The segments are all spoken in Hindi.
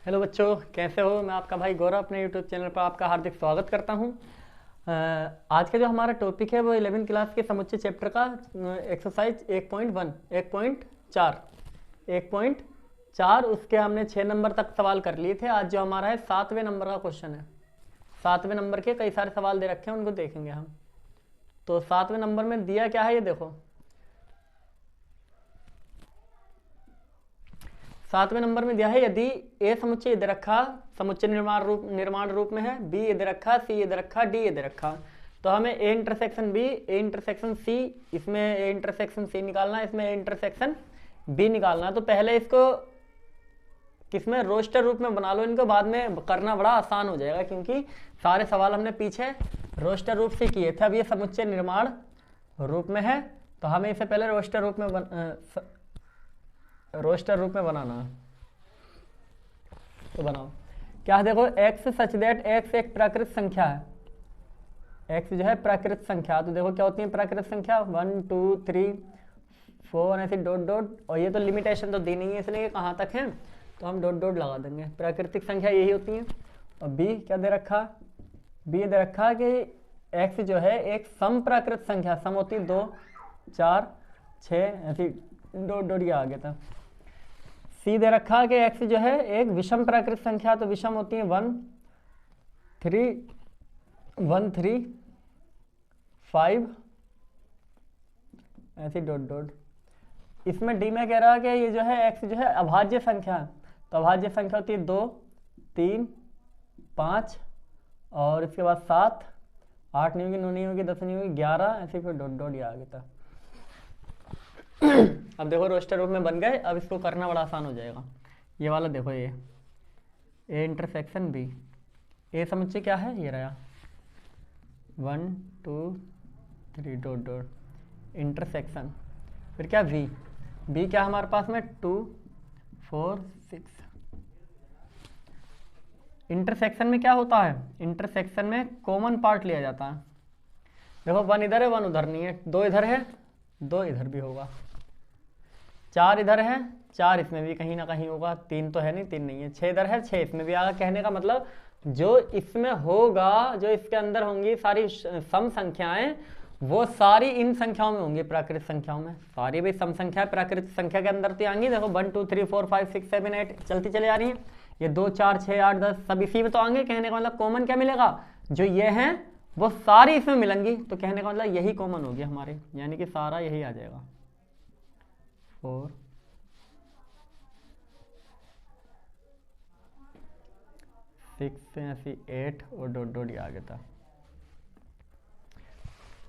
हेलो बच्चों, कैसे हो। मैं आपका भाई गौरव अपने यूट्यूब चैनल पर आपका हार्दिक स्वागत करता हूं। आज का जो हमारा टॉपिक है वो 11वीं क्लास के समुच्चय चैप्टर का एक्सरसाइज 1.1 1.4 1.4 उसके हमने 6 नंबर तक सवाल कर लिए थे। आज जो हमारा है 7वें नंबर का क्वेश्चन है। 7वें नंबर के कई सारे सवाल दे रखे हैं, उनको देखेंगे हम। तो 7वें नंबर में दिया क्या है ये देखो। 7वें नंबर में दिया है यदि ए समुच्चय ये दे रखा समुच्चय निर्माण रूप में है, बी ये दे रखा, सी ये दे रखा, डी ये दे रखा, तो हमें A intersection B, A intersection C, इसमें ए इंटरसेक्शन सी निकालना है, इसमें ए इंटरसेक्शन बी निकालना है। तो पहले इसको किसमें रोस्टर रूप में बना लो, इनको बाद में करना बड़ा आसान हो जाएगा क्योंकि सारे सवाल हमने पीछे रोस्टर रूप से किए थे। अब ये समुच्चय निर्माण रूप में है तो हमें इसे पहले रोस्टर रूप में बनाना है। तो बनाओ क्या है, देखो x सच दैट x एक प्राकृत संख्या है। x जो है प्राकृत संख्या, तो देखो क्या होती है प्राकृत संख्या 1 2 3 4 ऐसे डॉट डॉट, और ये तो लिमिटेशन तो दी नहीं है इसलिए कहाँ तक है तो हम डॉट डॉट लगा देंगे। प्राकृतिक संख्या यही होती है। और b क्या दे रखा, b दे रखा कि x जो है एक सम प्राकृत संख्या, सम होती है 2 4 6 ऐसी डॉट डॉट ये आ गया था। सी दे रखा कि x जो है एक विषम प्राकृत संख्या, तो विषम होती है 1 3 5 ऐसी डॉट डॉट। इसमें डी में कह रहा है कि ये जो है x जो है अभाज्य संख्या है, तो अभाज्य संख्या होती है 2 3 5 और इसके बाद 7 8 नहीं होगी, 9 नहीं होगी, 10 नहीं होगी, 11 ऐसे फिर डॉट डॉट ये आ गया था। अब देखो रोस्टर रूप में बन गए। अब इसको करना बड़ा आसान हो जाएगा। ये वाला देखो, ये ए इंटरसेक्शन बी, ए समुच्चय क्या है ये रहा 1 2 3 डॉट डॉट इंटरसेक्शन, फिर क्या वी, बी क्या हमारे पास में 2 4 6। इंटरसेक्शन में क्या होता है, इंटरसेक्शन में कॉमन पार्ट लिया जाता है। देखो 1 इधर है 1 उधर नहीं है, 2 इधर है 2 इधर भी होगा, 4 इधर है 4 इसमें भी कहीं ना कहीं होगा, 3 तो है नहीं 3 नहीं है, 6 इधर है 6 इसमें भी आएगा। कहने का मतलब जो इसमें होगा, जो इसके अंदर होंगी सारी सम संख्याएं, वो सारी इन संख्याओं में होंगी, प्राकृत संख्याओं में। सारी भी सम संख्या प्राकृत संख्या के अंदर तो आएंगी। देखो 1 2 3 4 5 6 7 8 चलती चले जा रही है। ये 2 4 6 8 10 सब इसी में तो आएंगे। कहने का मतलब कॉमन क्या मिलेगा, जो ये है वो सारी इसमें मिलेंगी। तो कहने का मतलब यही कॉमन होगी हमारे, यानी कि सारा यही आ जाएगा 4 6 ऐसी 8 और डॉट डॉट ये आ गया था।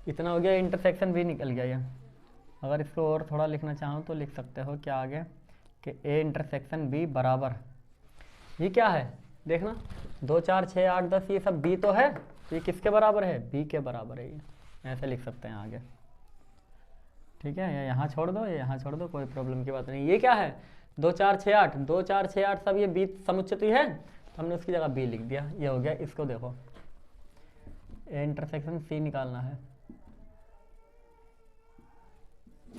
इतना हो गया, इंटरसेक्शन भी निकल गया ये। अगर इसको और थोड़ा लिखना चाहो तो लिख सकते हो क्या आगे कि ए इंटरसेक्शन बी बराबर, ये क्या है देखना 2 4 6 8 10 ये सब बी तो है, ये किसके बराबर है, बी के बराबर है। ये ऐसे लिख सकते हैं आगे, ठीक है। या यहाँ छोड़ दो, या यहाँ छोड़ दो, कोई प्रॉब्लम की बात नहीं। ये क्या है 2 4 6 8 2 4 6 8 सब ये बी समुच्चय तो है, तो हमने उसकी जगह बी लिख दिया, ये हो गया। इसको देखो ए इंटरसेक्शन सी निकालना है,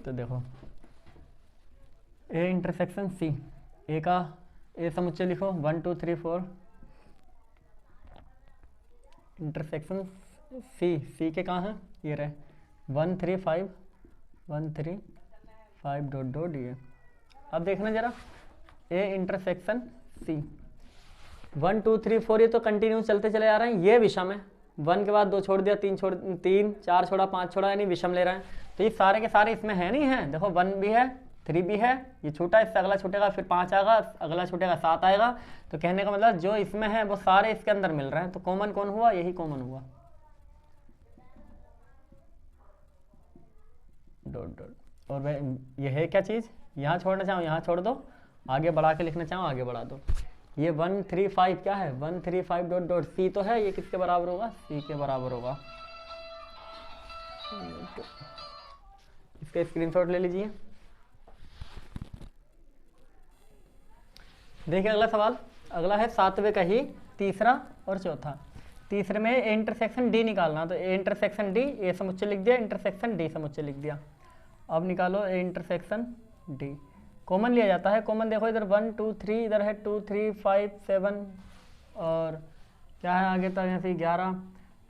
तो देखो ए इंटरसेक्शन सी, ए का ए समुच्चय लिखो 1 2 3 4 इंटरसेक्शन सी, सी के कहाँ हैं ये रहे 1 3 5 डॉट डॉट ये। अब देखना जरा ए इंटरसेक्शन सी 1 2 3 4 ये तो कंटिन्यू चलते चले आ रहे हैं, ये विषम है। 1 के बाद 2 छोड़ दिया, 3 4 छोड़ा 5 छोड़ा, यानी विषम ले रहे हैं। तो ये सारे के सारे इसमें है नहीं है। देखो 1 भी है 3 भी है, ये छूटा, इससे अगला छूटेगा, फिर 5 आएगा, अगला छूटेगा 7 आएगा। तो कहने का मतलब जो इसमें है वो सारे इसके अंदर मिल रहे हैं। तो कॉमन कौन हुआ, यही कॉमन हुआ डॉट डॉट। और ये है क्या चीज़, यहाँ छोड़ना चाहो यहाँ छोड़ दो, आगे बढ़ा के लिखना चाहो आगे बढ़ा दो। ये 1 3 5 क्या है 1 3 5 डॉट डॉट, सी तो है, ये किसके बराबर होगा, सी के बराबर होगा। इसका स्क्रीनशॉट ले लीजिए। देखिए अगला सवाल, अगला है 7वें का ही तीसरा और चौथा। तीसरे में ए इंटरसेक्शन डी निकालना, तो ए इंटरसेक्शन डी, ए समुच्चय लिख दिया, इंटरसेक्शन डी समुच्चय लिख दिया। अब निकालो ए इंटरसेक्शन डी। कॉमन लिया जाता है। कॉमन देखो इधर 1 2 3, इधर है 2 3 5 7 और क्या है आगे तक यहाँ से 11।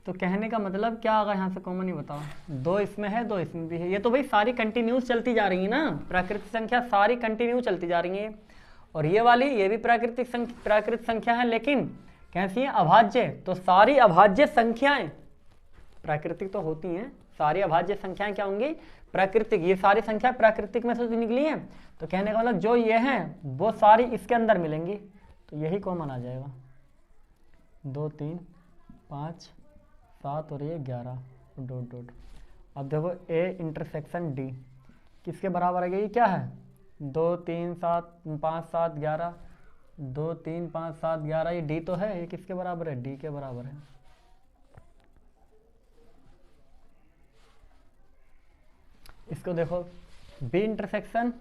तो कहने का मतलब क्या आगा यहाँ से कॉमन ही बताओ। 2 इसमें है, 2 इसमें भी है। ये तो भाई सारी कंटिन्यूस चलती जा रही है ना, प्राकृतिक संख्या सारी कंटिन्यू चलती जा रही है। और ये वाली ये भी प्राकृतिक संख्या है, लेकिन कैसी है, अभाज्य। तो सारी अभाज्य संख्याएं प्राकृतिक तो होती हैं, सारी अभाज्य संख्याएं क्या होंगी, प्राकृतिक। ये सारी संख्या प्राकृतिक में से तो निकली है, तो कहने का मतलब जो ये हैं वो सारी इसके अंदर मिलेंगी, तो यही कॉमन आ जाएगा। 2 3 5 7 और ये 11 डॉट डॉट। अब देखो ए इंटरसेक्शन डी किसके बराबर है, ये क्या है, 2 3 7 5 7 11, 2 3 5 7 11, ये डी तो है, ये किसके बराबर है, डी के बराबर है। इसको देखो बी इंटरसेक्शन,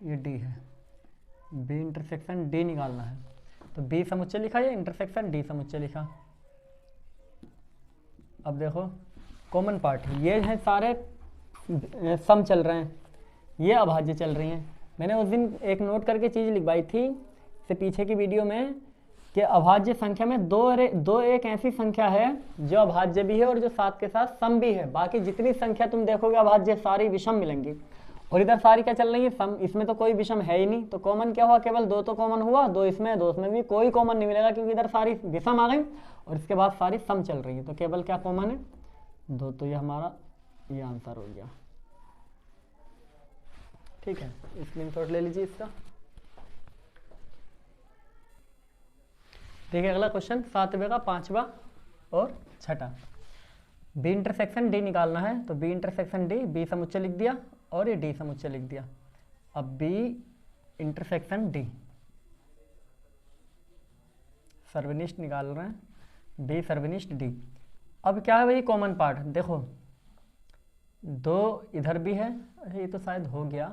ये डी है, बी इंटरसेक्शन डी निकालना है, तो बी समुच्चय लिखा, ये इंटरसेक्शन डी समुच्चय लिखा। अब देखो कॉमन पार्ट, ये हैं सारे सम चल रहे हैं, ये अभाज्य चल रही हैं। मैंने उस दिन एक नोट करके चीज़ लिखवाई थी से पीछे की वीडियो में कि अभाज्य संख्या में दो एक ऐसी संख्या है जो अभाज्य भी है और जो साथ के साथ सम भी है। बाकी जितनी संख्या तुम देखोगे अभाज्य सारी विषम मिलेंगी, और इधर सारी क्या चल रही है, सम। इसमें तो कोई विषम है ही नहीं, तो कॉमन क्या हुआ, केवल 2 तो कॉमन हुआ, 2 इसमें 2 इसमें भी कोई कॉमन नहीं मिलेगा, क्योंकि इधर सारी विषम आ गई और इसके बाद सारी सम चल रही है, तो केवल क्या कॉमन है, 2। तो ये हमारा ये आंसर हो गया। ठीक है, स्क्रीनशॉट ले लीजिए इसका। देखिए अगला क्वेश्चन 7वें का 5वां और 6ठा। बी इंटरसेक्शन डी निकालना है, तो बी इंटरसेक्शन डी, बी समुच्चय लिख दिया और ये डी समुच्चय लिख दिया। अब बी इंटरसेक्शन डी सर्वनिष्ठ निकाल रहे हैं, बी सर्वनिष्ठ डी। अब क्या है भाई कॉमन पार्ट, देखो 2 इधर भी है, अरे ये तो शायद हो गया,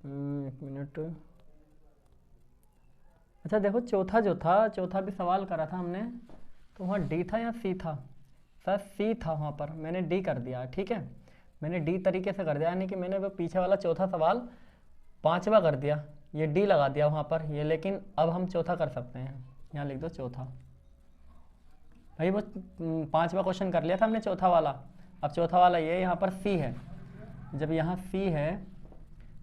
एक मिनट। अच्छा देखो चौथा जो था, चौथा भी सवाल करा था हमने, तो वहाँ डी था या सी था, शायद सी था, वहाँ पर मैंने डी कर दिया। ठीक है, मैंने डी तरीके से कर दिया, यानी कि मैंने वो पीछे वाला चौथा सवाल 5वां कर दिया, ये डी लगा दिया वहाँ पर ये। लेकिन अब हम चौथा कर सकते हैं, यहाँ लिख दो चौथा। भाई वो 5वां क्वेश्चन कर लिया था हमने चौथा वाला, अब चौथा वाला ये यहाँ पर सी है। जब यहाँ सी है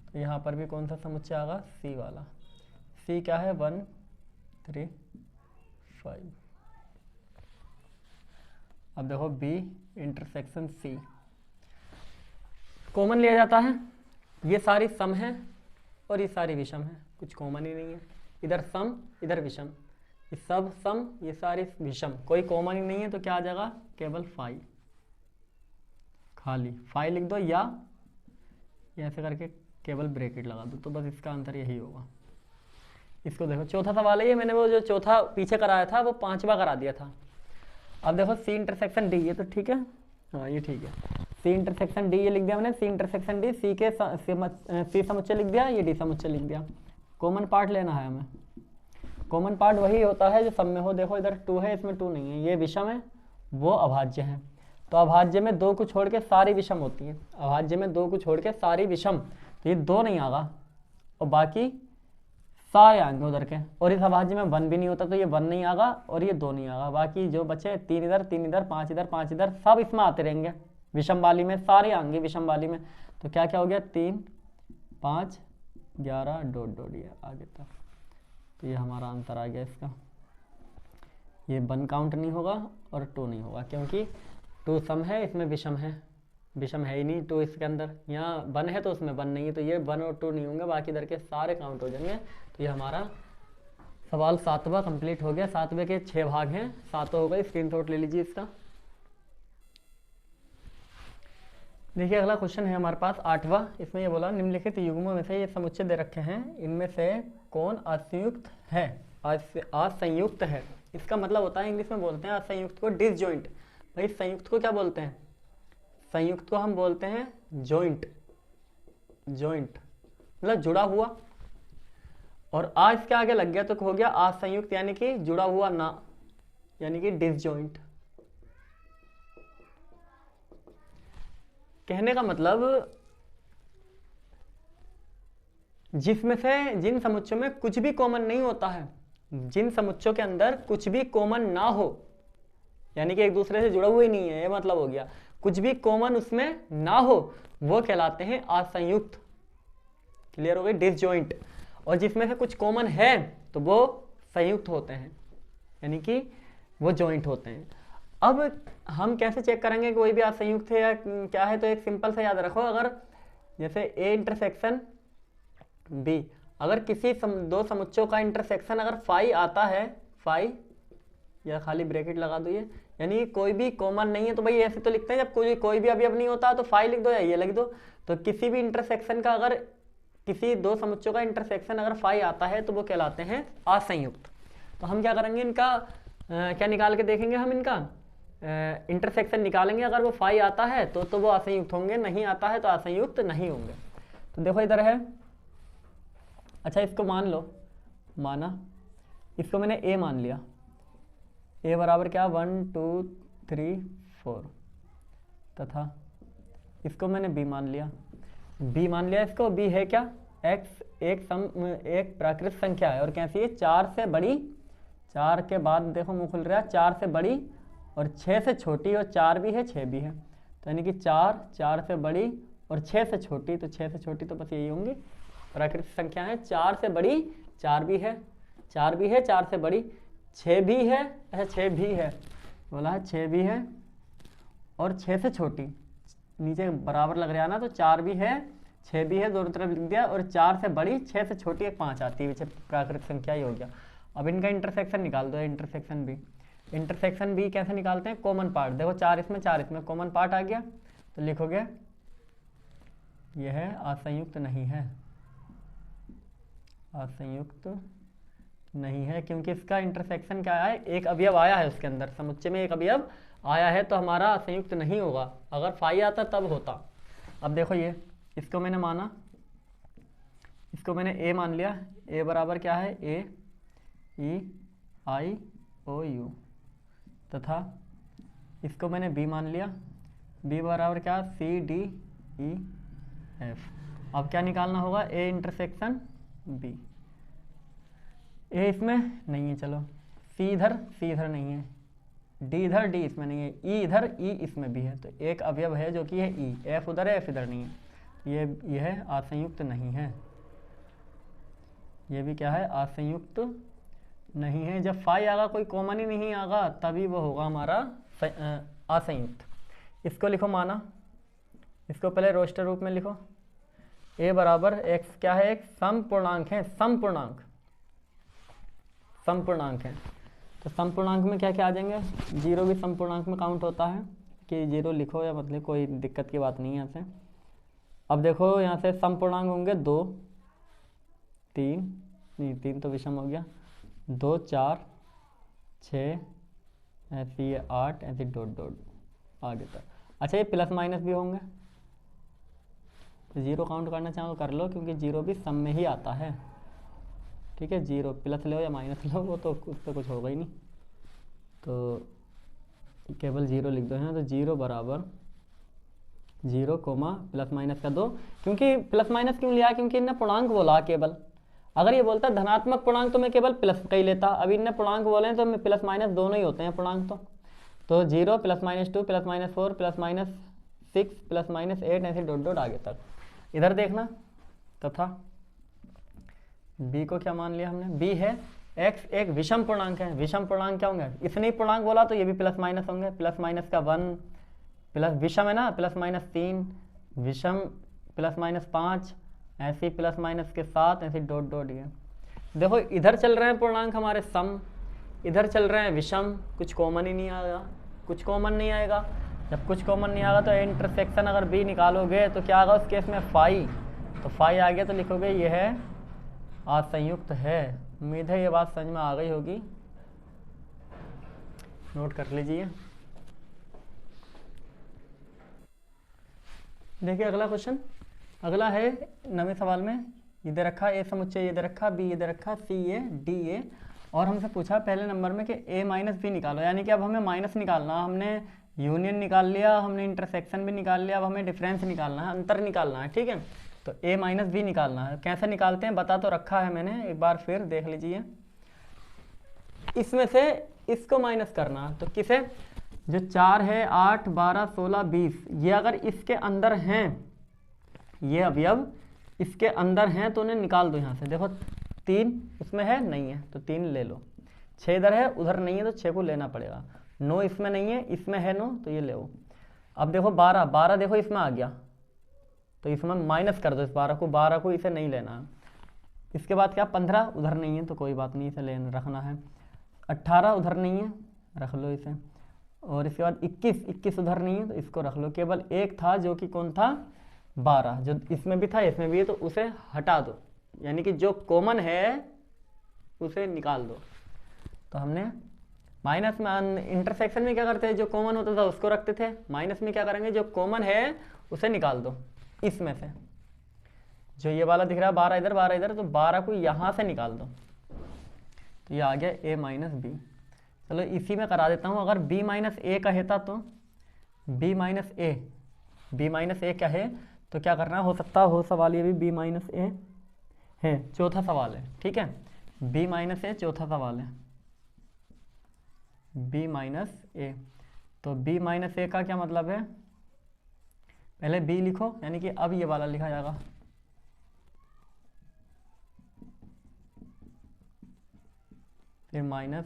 तो यहाँ पर भी कौन सा समुच्चय आएगा, सी वाला। सी क्या है, 1 3 5। अब देखो बी इंटरसेक्शन सी, कॉमन लिया जाता है, ये सारी सम है और ये सारी विषम है, कुछ कॉमन ही नहीं है। इधर सम इधर विषम, ये सब सम ये सारी विषम, कोई कॉमन ही नहीं है, तो क्या आ जाएगा, केवल 5, खाली 5 लिख दो, या ऐसे करके केवल ब्रैकेट लगा दो, तो बस इसका आंसर यही होगा। इसको देखो चौथा सवाल है ये, मैंने वो जो चौथा पीछे कराया था वो 5वां करा दिया था। अब देखो सी इंटरसेक्शन डी, ये तो ठीक है, हाँ ये ठीक है, सी इंटरसेक्शन डी ये लिख दिया मैंने, सी इंटरसेक्शन डी, सी के सी समुच्चय लिख दिया, ये डी समुच्चय लिख दिया। कॉमन पार्ट लेना है हमें, कॉमन पार्ट वही होता है जो सब में हो। देखो इधर 2 है, इसमें 2 नहीं है, ये विषम है, वो अभाज्य है, तो अभाज्य में 2 को छोड़ के सारी विषम होती है, अभाज्य में 2 को छोड़ के सारी विषम, तो ये 2 नहीं आगा और बाकी सारे आएंगे उधर के, और इस अभाज्य में 1 भी नहीं होता, तो ये 1 नहीं आगा और ये 2 नहीं आगा, बाकी जो बचे 3 इधर 3 इधर 5 इधर 5 इधर, सब इसमें आते रहेंगे, विषम वाली में सारे आएंगे विषम वाली में। तो क्या क्या हो गया, 3 5 11 डॉट डॉट ये आगे तक, तो ये हमारा आंसर आ गया इसका। ये 1 काउंट नहीं होगा और 2 नहीं होगा, क्योंकि 2 सम है, इसमें विषम है, विषम है ही नहीं 2 इसके अंदर, यहाँ 1 है तो उसमें 1 नहीं है, तो ये 1 और 2 नहीं होंगे, बाकी इधर के सारे काउंट हो जाएंगे। तो ये हमारा सवाल 7वां कंप्लीट हो गया। 7वें के 6 भाग हैं, 7 हो गए, स्क्रीनशॉट ले लीजिए इसका। देखिए अगला क्वेश्चन है हमारे पास 8वां, इसमें ये बोला निम्नलिखित युग्मों में से ये समुच्चय दे रखे हैं, इनमें से कौन असंयुक्त है, असंयुक्त है। इसका मतलब होता है, इंग्लिश में बोलते हैं असंयुक्त को डिसजॉइंट। भाई संयुक्त को क्या बोलते हैं, संयुक्त को हम बोलते हैं जॉइंट, जॉइंट मतलब जुड़ा हुआ, और आ इसके आगे लग गया तो हो गया असंयुक्त, यानी कि जुड़ा हुआ ना, यानी कि डिसजॉइंट। कहने का मतलब जिसमें से जिन समुच्चयों में कुछ भी कॉमन नहीं होता है, जिन समुच्चयों के अंदर कुछ भी कॉमन ना हो, यानी कि एक दूसरे से जुड़ा हुआ ही नहीं है, ये मतलब हो गया, कुछ भी कॉमन उसमें ना हो, वो कहलाते हैं असंयुक्त। क्लियर हो गई, डिसजॉइंट। और जिसमें से कुछ कॉमन है तो वो संयुक्त होते हैं, यानी कि वो जॉइंट होते हैं। अब हम कैसे चेक करेंगे कि कोई भी असंयुक्त है या क्या है? तो एक सिंपल सा याद रखो, अगर जैसे ए इंटरसेक्शन बी, अगर किसी दो समुच्चयों का इंटरसेक्शन अगर फाई आता है, फाई या खाली ब्रैकेट लगा दो ये, यानी कोई भी कॉमन नहीं है, तो भाई ऐसे तो लिखते हैं जब कोई भी अवयव नहीं होता तो फाई लिख दो या ये लिख दो। तो किसी भी इंटरसेक्शन का अगर किसी दो समुच्चयों का इंटरसेक्शन अगर फाई आता है तो वो कहलाते हैं असंयुक्त। तो हम क्या करेंगे, इनका क्या निकाल के देखेंगे, हम इनका इंटरसेक्शन निकालेंगे। अगर वो फाई आता है तो वो असंयुक्त होंगे, नहीं आता है तो असंयुक्त नहीं होंगे। तो देखो इधर है, अच्छा इसको मान लो, माना, इसको मैंने ए मान लिया, ए बराबर क्या 1 2 3 4, तथा इसको मैंने बी मान लिया, बी मान लिया इसको, बी है क्या, एक्स एक प्राकृत संख्या है और कैसी है, 4 से बड़ी, 4 के बाद देखो मुँह खुल रहा है, 4 से बड़ी और 6 से छोटी, और 4 भी है 6 भी है, तो यानी कि 4 से बड़ी और 6 से छोटी, तो 6 से छोटी तो बस यही होंगी प्राकृतिक संख्या है। 4 से बड़ी 4 भी है, 4 भी है, 4 से बड़ी 6 भी है, अच्छा 6 भी है, बोला है 6 भी है और 6 से छोटी, नीचे बराबर लग रहा है ना, तो 4 भी है 6 भी है, दोनों तरफ लिख दिया, और 4 से बड़ी 6 से छोटी एक 5 आती है, पीछे प्राकृतिक संख्या ही हो गया। अब इनका इंटरसेक्शन निकाल दो, इंटरसेक्शन बी, इंटरसेक्शन बी कैसे निकालते हैं, कॉमन पार्ट, देखो 4 इसमें कॉमन पार्ट आ गया, तो लिखोगे यह असंयुक्त नहीं है, असंयुक्त नहीं है, क्योंकि इसका इंटरसेक्शन क्या है, एक अवयव आया है उसके अंदर, समुच्चय में एक अवयव आया है, तो हमारा असंयुक्त नहीं होगा, अगर फाई आता तब होता। अब देखो ये, इसको मैंने माना, इसको मैंने ए मान लिया, ए बराबर क्या है, ए ई आई ओ यू, तथा इसको मैंने बी मान लिया, बी बराबर क्या, सी डी ई एफ। अब क्या निकालना होगा, ए इंटरसेक्शन बी, ए इसमें नहीं है, चलो सी इधर नहीं है, डी इधर, डी इसमें नहीं है, ई इधर, ई इसमें भी है, तो एक अवयव है जो कि है ई, एफ उधर है, एफ इधर नहीं है, ये है असंयुक्त नहीं है, ये भी क्या है, असंयुक्त नहीं है। जब फाई आगा, कोई कॉमन ही नहीं आगा, तभी वो होगा हमारा असंयुक्त। इसको लिखो माना, इसको पहले रोस्टर रूप में लिखो, ए बराबर एक्स क्या है, एक समपूर्णांक है, समपूर्णांक है, तो समपूर्णांक में क्या क्या आ जाएंगे, 0 भी समपूर्णांक में काउंट होता है, कि 0 लिखो या मतलब कोई दिक्कत की बात नहीं है यहाँ से। अब देखो यहाँ से समपूर्णांक होंगे 2 3, नहीं 3 तो विषम हो गया, 2 4 6, ऐसी 8, ऐसी डॉट आगे तक। अच्छा ये प्लस माइनस भी होंगे, 0 काउंट करना चाहो कर लो, क्योंकि 0 भी सम में ही आता है, ठीक है, 0 प्लस लो या माइनस लो, वो तो उस पर कुछ होगा ही नहीं, तो केवल 0 लिख दो है ना, तो 0 बराबर 0 कोमा प्लस माइनस का 2, क्योंकि प्लस माइनस क्यों लिया, क्योंकि इनने पूर्णांक बोला केवल, अगर ये बोलता धनात्मक पूर्णांक तो मैं केवल प्लस का ही लेता, अभी इनने पूर्णांक बोले हैं तो मैं प्लस माइनस दोनों ही होते हैं पूर्णांक, तो 0 plus minus 2 plus minus 4 plus minus 6 plus minus 8, ऐसे डॉट आगे तक। इधर देखना, तथा b को क्या मान लिया हमने, b है x एक विषम पूर्णांक है, विषम पूर्णांक क्या होंगे, इसने पूर्णांक बोला तो ये भी प्लस माइनस होंगे, प्लस माइनस का 1 प्लस विषम है ना, प्लस माइनस 3 विषम, प्लस माइनस 5 ऐसे, प्लस माइनस के 7 ऐसे डॉट ये। देखो इधर चल रहे हैं पूर्णांक हमारे सम, इधर चल रहे हैं विषम, कुछ कॉमन ही नहीं आएगा, कुछ कॉमन नहीं आएगा, जब कुछ कॉमन नहीं आएगा तो इंटरसेक्शन अगर b निकालोगे तो क्या आएगा उस केस में, फाई, तो फाई आ गया तो लिखोगे यह है असंयुक्त है। उम्मीद है ये बात समझ में आ गई होगी, नोट कर लीजिए। देखिए अगला क्वेश्चन, अगला है 9वें सवाल में, ये दे रखा ए समुच्चय, ये दे रखा बी, ये दे रखा सी ए डी ए, और हमसे पूछा पहले नंबर में कि a माइनस बी निकालो, यानी कि अब हमें माइनस निकालना, हमने यूनियन निकाल लिया हमने, इंटरसेक्शन भी निकाल लिया, अब हमें डिफरेंस निकालना है, अंतर निकालना है, ठीक है। तो a माइनस बी निकालना है। कैसे निकालते हैं बता तो रखा है मैंने, एक बार फिर देख लीजिए। इसमें से इसको माइनस करना, तो किसे, जो 4 है, 8, 12, 16, 20, ये अगर इसके अंदर हैं, ये अवयव इसके अंदर हैं तो उन्हें निकाल दो यहाँ से। देखो 3 उसमें है, नहीं है, तो 3 ले लो। 6 इधर है, उधर नहीं है, तो 6 को लेना पड़ेगा। 9 इसमें नहीं है, इसमें है 9, तो ये ले लो। अब देखो 12 देखो इसमें आ गया, तो इसमें माइनस कर दो इस 12 को इसे नहीं लेना है। इसके बाद क्या, 15 उधर नहीं है तो कोई बात नहीं, इसे लेना रखना है। 18 उधर नहीं है, रख लो इसे। और इसके बाद 21 उधर नहीं है तो इसको रख लो। केवल एक था जो कि कौन था, 12, जो इसमें भी था इसमें भी है, तो उसे हटा दो, यानी कि जो कॉमन है उसे निकाल दो। तो हमने माइनस में, इंटरसेक्शन में क्या करते हैं, जो कॉमन होता था उसको रखते थे, माइनस में क्या करेंगे, जो कॉमन है उसे निकाल दो इसमें से। जो ये वाला दिख रहा है 12 इधर 12 इधर, तो 12 को यहाँ से निकाल दो, तो ये आ गया a माइनस बी। चलो इसी में करा देता हूँ। अगर b माइनस ए का हेता तो b माइनस ए क्या है, तो क्या करना हो सकता हो सवाल ये भी b माइनस ए है, चौथा सवाल है, ठीक है। b माइनस ए चौथा सवाल है, b माइनस ए। तो b माइनस ए का क्या मतलब है, पहले b लिखो, यानी कि अब ये वाला लिखा जाएगा, फिर माइनस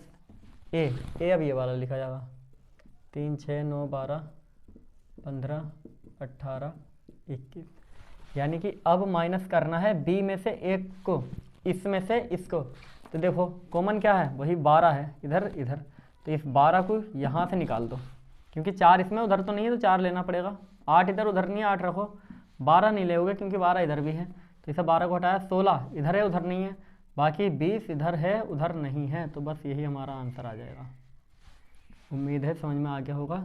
ए अब ये वाला लिखा जाएगा। 3, 6, 9, 12, 15, 18, 21, यानी कि अब माइनस करना है b में से एक को, इसमें से इसको। तो देखो कॉमन क्या है, वही 12 है, इधर इधर, तो इस 12 को यहाँ से निकाल दो, क्योंकि 4 इसमें उधर तो नहीं है तो 4 लेना पड़ेगा। 8 इधर उधर नहीं है, 8 रखो। 12 नहीं लेोगे क्योंकि 12 इधर भी है, तो इसे 12 को हटाया। 16 इधर है उधर नहीं है, बाकी 20 इधर है उधर नहीं है, तो बस यही हमारा आंसर आ जाएगा। उम्मीद है समझ में आ गया होगा।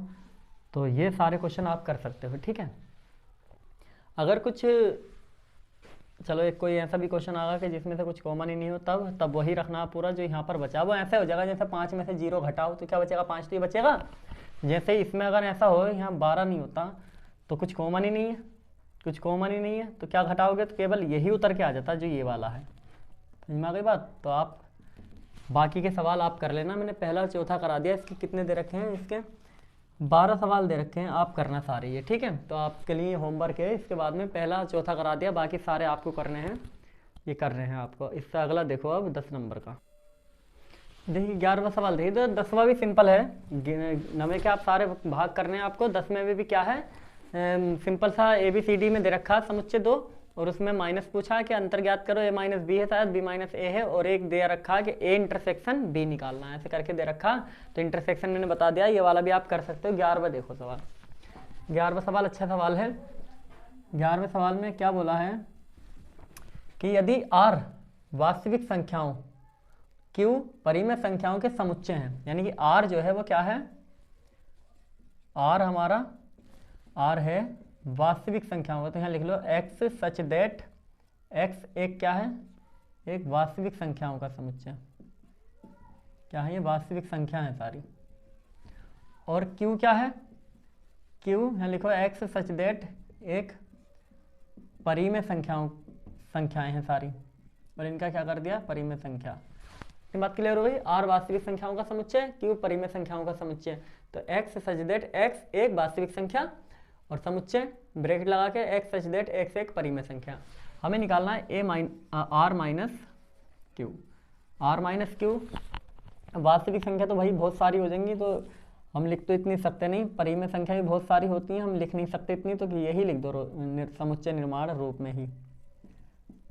तो ये सारे क्वेश्चन आप कर सकते हो, ठीक है। अगर कुछ, चलो एक कोई ऐसा भी क्वेश्चन आएगा कि जिसमें से कुछ कॉमन ही नहीं हो, तब वही रखना पूरा जो यहाँ पर बचा। वो ऐसे हो जाएगा जैसे 5 में से 0 घटाओ तो क्या बचेगा, 5 तो ये बचेगा। जैसे इसमें अगर ऐसा हो, यहाँ 12 नहीं होता तो कुछ कॉमन ही नहीं है, कुछ कॉमन ही नहीं है, तो क्या घटाओगे, तो केवल यही उतर के आ जाता जो ये वाला है। समझ में आ गई बात। तो आप बाकी के सवाल आप कर लेना, मैंने पहला चौथा करा दिया। इसके कितने दे रखे हैं, इसके 12 सवाल दे रखे हैं, आप करना सारे ये, ठीक है। तो आपके लिए होमवर्क है, इसके बाद में पहला चौथा करा दिया, बाकी सारे आपको करने हैं, ये कर रहे हैं आपको। इससे अगला देखो अब 10 नंबर का, देखिए 11वां सवाल देखिए। तो 10वां भी सिंपल है, 9वें के आप सारे भाग करने हैं आपको। 10वें में भी क्या है, सिंपल सा ABCD में दे रखा समुच्चय 2, और उसमें माइनस पूछा है कि अंतर ज्ञात करो, a माइनस बी है शायद, b माइनस ए है, और एक दे रखा है कि a इंटरसेक्शन b निकालना है, ऐसे करके दे रखा। तो इंटरसेक्शन मैंने बता दिया, ये वाला भी आप कर सकते हो। 11वां देखो सवाल, 11वां सवाल अच्छा सवाल है। 11वें सवाल में क्या बोला है कि यदि r वास्तविक संख्याओं q परिमेय संख्याओं के समुच्चय हैं, यानी कि r जो है वो क्या है, r हमारा r है वास्तविक संख्याओं, तो यहाँ लिख लो x सच दैट x एक क्या है, एक वास्तविक संख्याओं का समुच्चय। क्या है ये, वास्तविक संख्या है सारी। और q क्या है, q यहाँ लिखो x सच दैट एक परिमेय संख्याएं हैं सारी, और इनका क्या कर दिया, परिमेय संख्या। ये बात क्लियर हो गई। r वास्तविक संख्याओं का समुच्चय, q परिमेय संख्याओं का समुच्चय। तो x सच दैट x एक वास्तविक संख्या, और समुच्चय ब्रैकेट लगा के x सच दैट x एक परिमेय संख्या। हमें निकालना है r minus Q. r minus Q, वास्तविक संख्या तो भाई बहुत सारी हो जाएंगी, तो हम लिख तो इतनी सकते नहीं, परिमेय संख्या भी बहुत सारी होती हैं, हम लिख नहीं सकते इतनी, तो यही लिख दो समुच्चय निर्माण रूप में ही,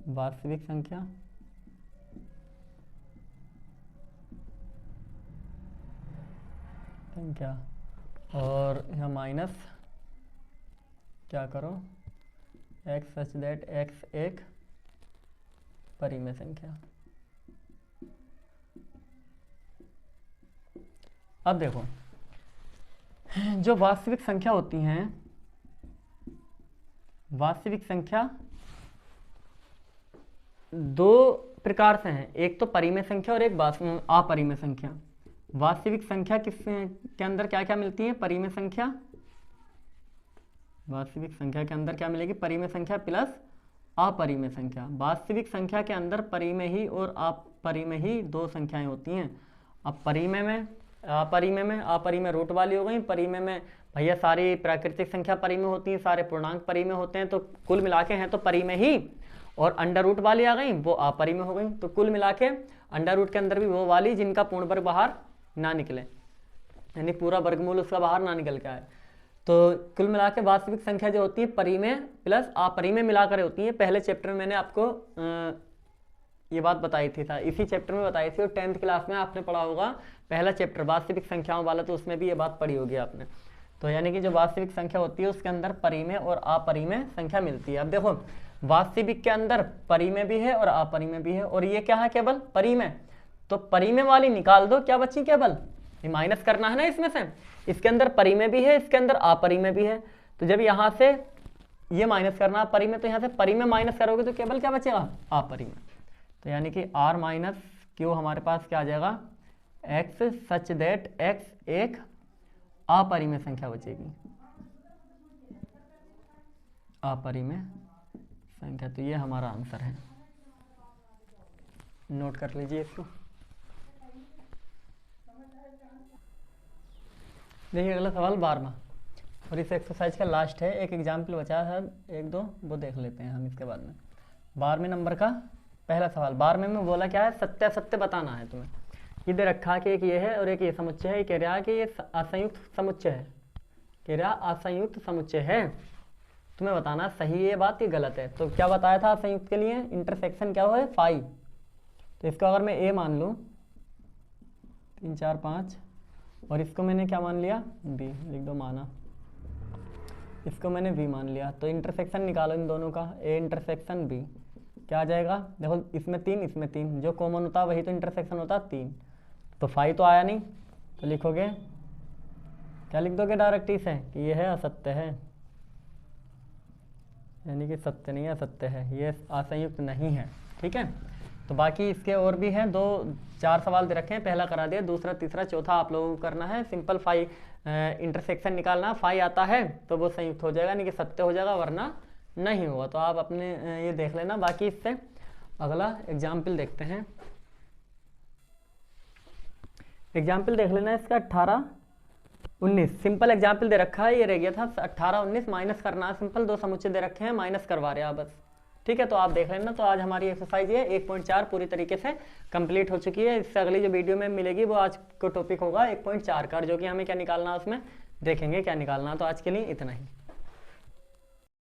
वास्तविक संख्या संख्या, और यहाँ माइनस क्या करो, x सच दैट x एक परिमेय संख्या। अब देखो जो वास्तविक संख्या होती हैं, वास्तविक संख्या दो प्रकार से हैं, एक तो परिमेय संख्या और एक अपरिमेय संख्या। वास्तविक संख्या के अंदर क्या क्या मिलती है? परिमेय संख्या। वास्तविक संख्या के अंदर क्या मिलेगी? परिमेय संख्या प्लस अपरिमेय संख्या। वास्तविक संख्या के अंदर परिमेय ही और अपरिमेय ही दो संख्याएं होती हैं। अब परिमेय में अपरिमेय रूट वाली हो गई, परिमेय में भैया सारी प्राकृतिक संख्या परिमेय होती हैं, सारे पूर्णांक परिमेय होते हैं, तो कुल मिला के हैं तो परिमेय ही, और अंडर रूट वाली आ गई वो अपरिमेय हो गई। तो कुल मिला के अंडर रूट के अंदर भी वो वाली जिनका पूर्ण वर्ग बाहर ना निकले, यानी पूरा वर्गमूल उसका बाहर ना निकल के आए। तो कुल मिला के वास्तविक संख्या जो होती है परिमेय प्लस अपरिमेय मिलाकर होती है। पहले चैप्टर में मैंने आपको ये बात बताई थी, इसी चैप्टर में बताई थी, और 10th क्लास में आपने पढ़ा होगा पहला चैप्टर वास्तविक संख्याओं वाला, तो उसमें भी ये बात पढ़ी होगी आपने। तो यानी कि जो वास्तविक संख्या होती है उसके अंदर परिमेय और अपरिमेय संख्या मिलती है। अब देखो वास्तविक के अंदर परिमेय भी है और अपरिमेय भी है, और ये क्या है? केवल परिमेय। तो परिमेय वाली निकाल दो, क्या बची? केवल ये माइनस करना है ना इसमें से। इसके अंदर परिमेय भी है, इसके अंदर अपरिमेय भी है, तो जब यहाँ से ये माइनस करना परिमेय, तो यहाँ से परिमेय माइनस करोगे तो केवल क्या बचेगा? अपरिमेय। तो यानी कि r माइनस क्यू हमारे पास क्या आ जाएगा? x सच दैट x एक अपरिमेय संख्या बचेगी, अपरिमेय संख्या। तो ये हमारा आंसर है, नोट कर लीजिए इसको। देखिए अगला सवाल 12वां, और इस एक्सरसाइज का लास्ट है। एक एग्जाम्पल बचा है, एक दो वो देख लेते हैं हम इसके बाद में। 12वें नंबर का पहला सवाल। 12वें में बोला क्या है? सत्य असत्य बताना है तुम्हें। ये दे रखा कि एक ये है और एक ये समुच्चय है। ये कह रहा है कि ये असंयुक्त समुच्चय है, कह रहा असंयुक्त समुच्चय है। तुम्हें बताना सही है ये बात, ये गलत है। तो क्या बताया था असंयुक्त के लिए? इंटरसेक्शन क्या हो? फाई। तो इसको अगर मैं ए मान लूँ, 3 4 5, और इसको मैंने क्या मान लिया? बी। लिख दो माना। इसको मैंने बी मान लिया। तो इंटरसेक्शन निकालो इन दोनों का, ए इंटरसेक्शन बी। क्या आ जाएगा? देखो इसमें 3, इसमें 3, जो कॉमन होता है वही तो इंटरसेक्शन होता है 3। तो फाई तो आया नहीं, तो लिखोगे क्या? लिख दोगे डायरेक्ट इसे कि ये है असत्य है, यानी कि सत्य नहीं है, असत्य है, ये असंयुक्त नहीं है। ठीक है। तो बाकी इसके और भी हैं, 2-4 सवाल दे रखे हैं। पहला करा दिया, दूसरा तीसरा चौथा आप लोगों को करना है। सिंपल फाई इंटरसेक्शन निकालना। फाई आता है तो वो संयुक्त हो जाएगा, यानी कि सत्य हो जाएगा, वरना नहीं होगा। तो आप अपने ये देख लेना। बाकी इससे अगला एग्जाम्पल देखते हैं। एग्जाम्पल देख लेना इसका 18 19। सिंपल एग्जाम्पल दे रखा है, ये रह गया था 18 19, माइनस करना है। सिंपल 2 समुच्चय दे रखे हैं, माइनस करवा रहे हैं बस। ठीक है, तो आप देख लेना। तो आज हमारी एक्सरसाइज ये 1.4 पूरी तरीके से कंप्लीट हो चुकी है। इससे अगली जो वीडियो में मिलेगी वो आज को टॉपिक होगा 1.4 का, जो कि हमें क्या निकालना है उसमें देखेंगे क्या निकालना। तो आज के लिए इतना ही।